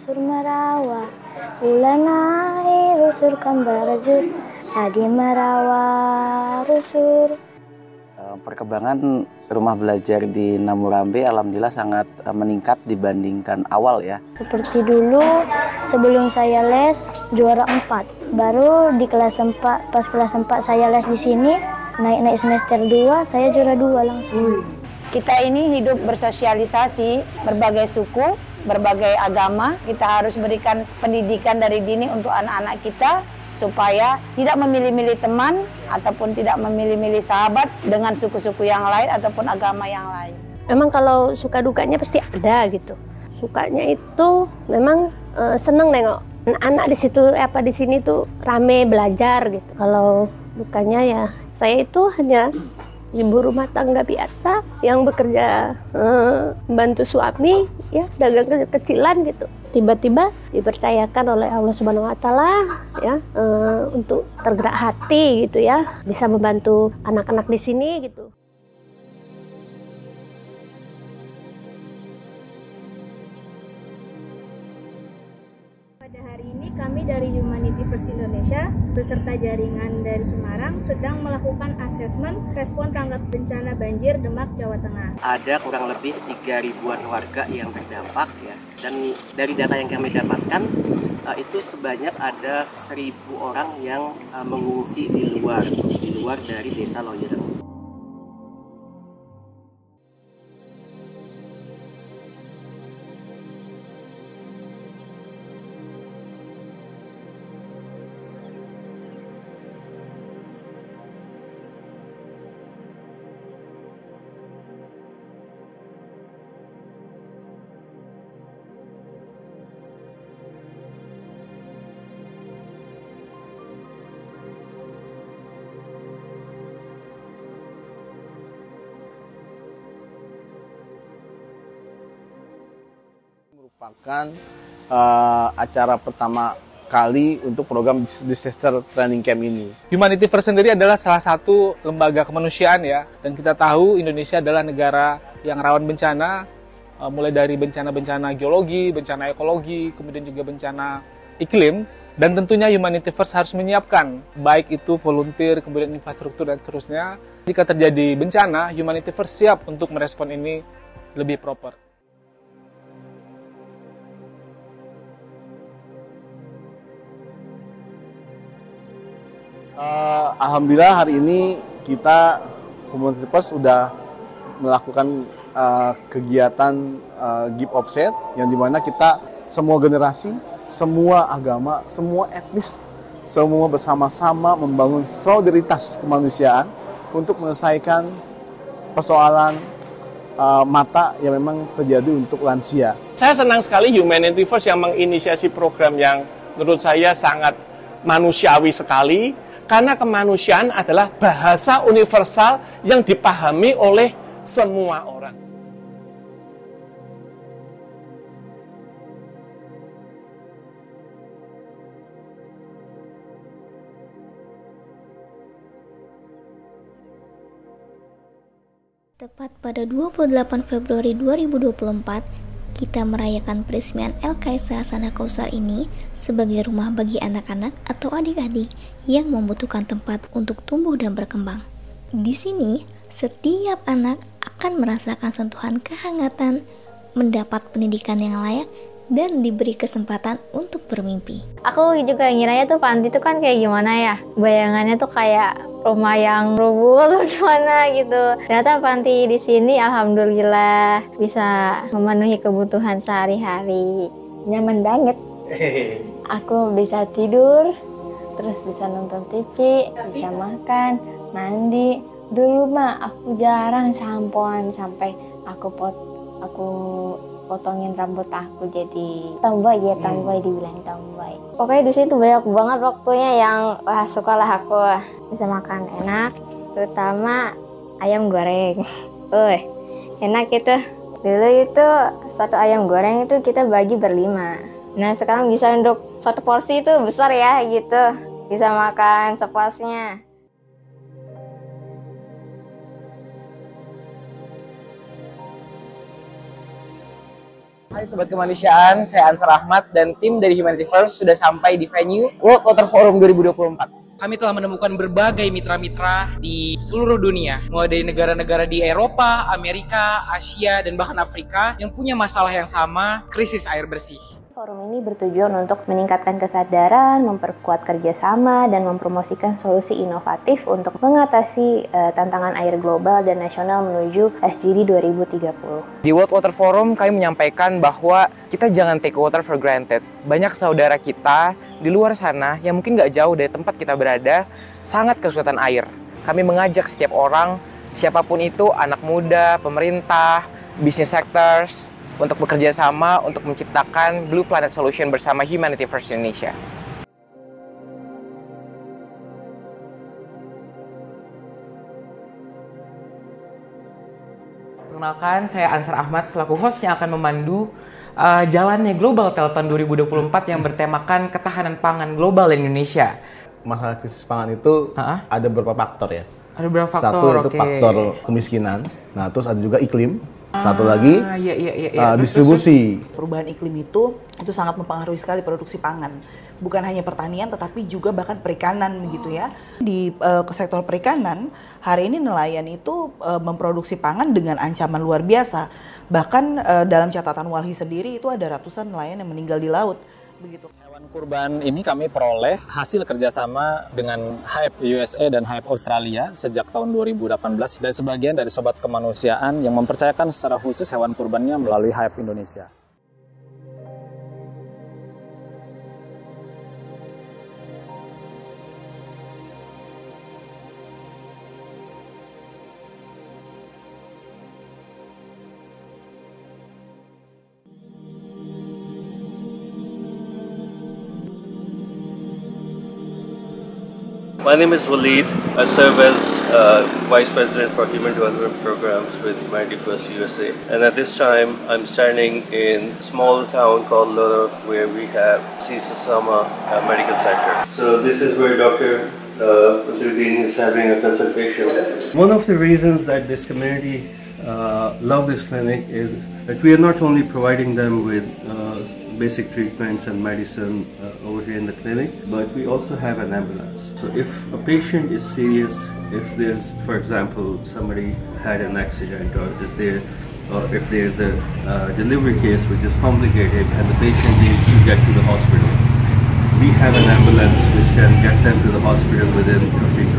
rusur merawa, ulanai rusur kambarajur, hadi merawa rusur. Perkembangan rumah belajar di Namurambe alhamdulillah sangat meningkat dibandingkan awal ya. Seperti dulu sebelum saya les juara 4. Baru di kelas 4, pas kelas 4 saya les di sini, naik semester 2 saya juara 2 langsung. Kita ini hidup bersosialisasi, berbagai suku, berbagai agama. Kita harus berikan pendidikan dari dini untuk anak-anak kita supaya tidak memilih-milih teman ataupun tidak memilih-milih sahabat dengan suku-suku yang lain ataupun agama yang lain. Memang kalau suka dukanya pasti ada gitu. Sukanya itu memang seneng nengok anak-anak di sini tuh rame belajar gitu. Kalau dukanya ya saya itu hanya ibu rumah tangga biasa yang bekerja membantu suami ya, dagang kecilan gitu. Tiba-tiba dipercayakan oleh Allah Subhanahu wa taala ya untuk tergerak hati gitu ya, bisa membantu anak-anak di sini gitu. Pada hari ini kami dari Humanity First Indonesia beserta jaringan dari Semarang sedang melakukan asesmen respon tanggap bencana banjir Demak, Jawa Tengah. Ada kurang lebih 3.000-an warga yang terdampak ya. Dan dari data yang kami dapatkan itu sebanyak ada 1.000 orang yang mengungsi di luar dari desa Loyereng. Merupakan acara pertama kali untuk program Disaster Training Camp ini. Humanity First sendiri adalah salah satu lembaga kemanusiaan ya, dan kita tahu Indonesia adalah negara yang rawan bencana, mulai dari bencana-bencana geologi, bencana ekologi, kemudian juga bencana iklim, dan tentunya Humanity First harus menyiapkan, baik itu volunteer, kemudian infrastruktur dan seterusnya. Jika terjadi bencana, Humanity First siap untuk merespon ini lebih proper. Alhamdulillah hari ini kita Humanity First sudah melakukan kegiatan give offset yang dimana kita semua generasi, semua agama, semua etnis, semua bersama-sama membangun solidaritas kemanusiaan untuk menyelesaikan persoalan mata yang memang terjadi untuk lansia. Saya senang sekali Humanity First yang menginisiasi program yang menurut saya sangat manusiawi sekali. Karena kemanusiaan adalah bahasa universal yang dipahami oleh semua orang. Tepat pada 28 Februari 2024, kita merayakan peresmian LKS Hasanah Kautsar ini sebagai rumah bagi anak-anak atau adik-adik yang membutuhkan tempat untuk tumbuh dan berkembang. Di sini, setiap anak akan merasakan sentuhan kehangatan, mendapat pendidikan yang layak, dan diberi kesempatan untuk bermimpi. Aku juga ngiranya tuh panti tuh kan kayak gimana ya, bayangannya tuh kayak rumah yang rubuh atau gimana gitu. Ternyata panti di sini alhamdulillah bisa memenuhi kebutuhan sehari-hari. Nyaman banget. Aku bisa tidur, terus bisa nonton TV, bisa makan, mandi. Dulu mah aku jarang sampoan sampai aku potongin rambut aku jadi tomboy ya, tomboy dibilang tomboy. Pokoknya di sini banyak banget waktunya yang sukalah aku bisa makan enak, terutama ayam goreng. Enak itu. Dulu itu satu ayam goreng itu kita bagi berlima. Nah sekarang bisa untuk satu porsi itu besar ya gitu, bisa makan sepuasnya. Hai Sobat Kemanusiaan, saya Ansar Ahmad dan tim dari Humanity First sudah sampai di venue World Water Forum 2024. Kami telah menemukan berbagai mitra-mitra di seluruh dunia, mulai dari negara-negara di Eropa, Amerika, Asia, dan bahkan Afrika yang punya masalah yang sama, krisis air bersih. Forum ini bertujuan untuk meningkatkan kesadaran, memperkuat kerjasama, dan mempromosikan solusi inovatif untuk mengatasi tantangan air global dan nasional menuju SDG 2030. Di World Water Forum, kami menyampaikan bahwa kita jangan take water for granted. Banyak saudara kita di luar sana yang mungkin nggak jauh dari tempat kita berada, sangat kesulitan air. Kami mengajak setiap orang, siapapun itu, anak muda, pemerintah, business sectors, untuk bekerja sama untuk menciptakan Blue Planet Solution bersama Humanity First Indonesia. Perkenalkan, saya Ansar Ahmad selaku host yang akan memandu jalannya Global Telton 2024 yang bertemakan ketahanan pangan global di Indonesia. Masalah krisis pangan itu ada beberapa faktor ya. Ada beberapa faktor. Satu itu faktor kemiskinan. Nah, terus ada juga iklim. Satu lagi distribusi. Perubahan iklim itu sangat mempengaruhi sekali produksi pangan. Bukan hanya pertanian tetapi juga bahkan perikanan begitu ya. Di sektor perikanan, hari ini nelayan itu memproduksi pangan dengan ancaman luar biasa. Bahkan dalam catatan WALHI sendiri itu ada ratusan nelayan yang meninggal di laut. Begitu. Hewan kurban ini kami peroleh hasil kerjasama dengan HIVE USA dan HIVE Australia sejak tahun 2018 dan sebagian dari Sobat Kemanusiaan yang mempercayakan secara khusus hewan kurbannya melalui HIVE Indonesia. My name is Walid. I serve as Vice President for Human Development Programs with Humanity First USA. And at this time, I'm standing in a small town called Loro, where we have Sisasama Medical Center. So this is where Dr. Nasruddin is having a consultation. One of the reasons that this community love this clinic is that we are not only providing them with basic treatments and medicine over here in the clinic, but we also have an ambulance. So if a patient is serious, if there's, for example, somebody had an accident or if there's a delivery case which is complicated and the patient needs to get to the hospital, we have an ambulance which can get them to the hospital within 15